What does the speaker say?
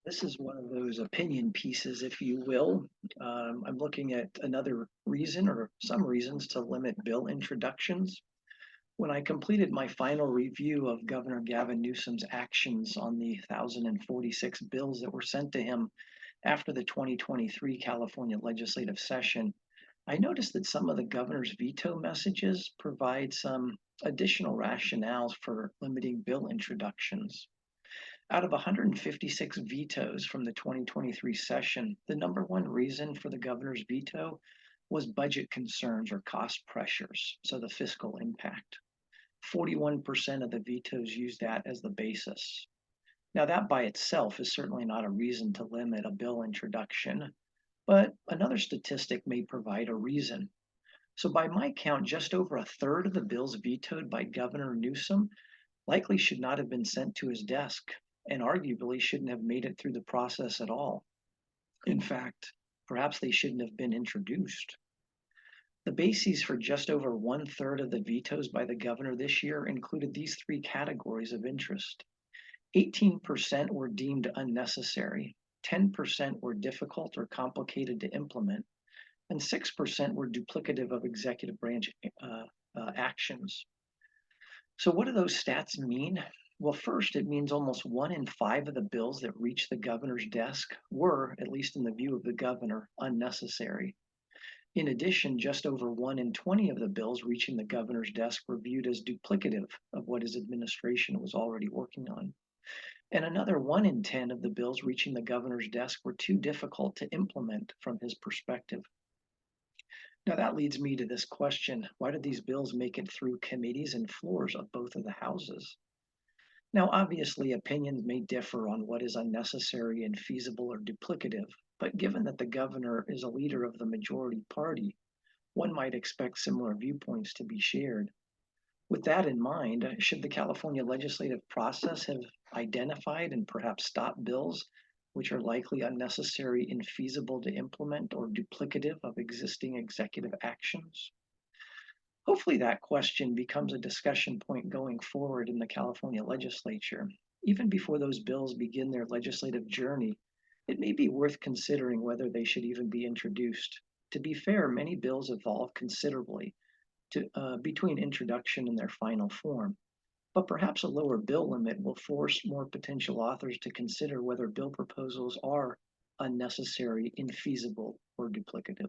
This is one of those opinion pieces, if you will. I'm looking at another reason or some reasons to limit bill introductions. When I completed my final review of Governor Gavin Newsom's actions on the 1,046 bills that were sent to him after the 2023 California legislative session, I noticed that some of the governor's veto messages provide some additional rationales for limiting bill introductions. Out of 156 vetoes from the 2023 session, the number one reason for the governor's veto was budget concerns or cost pressures, so the fiscal impact. 41% of the vetoes used that as the basis. Now, that by itself is certainly not a reason to limit a bill introduction, but another statistic may provide a reason. So, by my count, just over a third of the bills vetoed by Governor Newsom likely should not have been sent to his desk and arguably shouldn't have made it through the process at all. In fact, perhaps they shouldn't have been introduced. The bases for just over one third of the vetoes by the governor this year included these three categories of interest. 18% were deemed unnecessary, 10% were difficult or complicated to implement, and 6% were duplicative of executive branch actions. So, what do those stats mean? Well, first, it means almost 1 in 5 of the bills that reached the governor's desk were, at least in the view of the governor, unnecessary. In addition, just over 1 in 20 of the bills reaching the governor's desk were viewed as duplicative of what his administration was already working on. And another 1 in 10 of the bills reaching the governor's desk were too difficult to implement from his perspective. Now, that leads me to this question: why did these bills make it through committees and floors of both of the houses? Now, obviously, opinions may differ on what is unnecessary and feasible or duplicative, but given that the governor is a leader of the majority party, one might expect similar viewpoints to be shared. With that in mind, should the California legislative process have identified and perhaps stopped bills which are likely unnecessary, infeasible to implement, or duplicative of existing executive actions? Hopefully, that question becomes a discussion point going forward in the California legislature. Even before those bills begin their legislative journey, it may be worth considering whether they should even be introduced. To be fair, many bills evolve considerably between introduction and their final form, but perhaps a lower bill limit will force more potential authors to consider whether bill proposals are unnecessary, infeasible, or duplicative.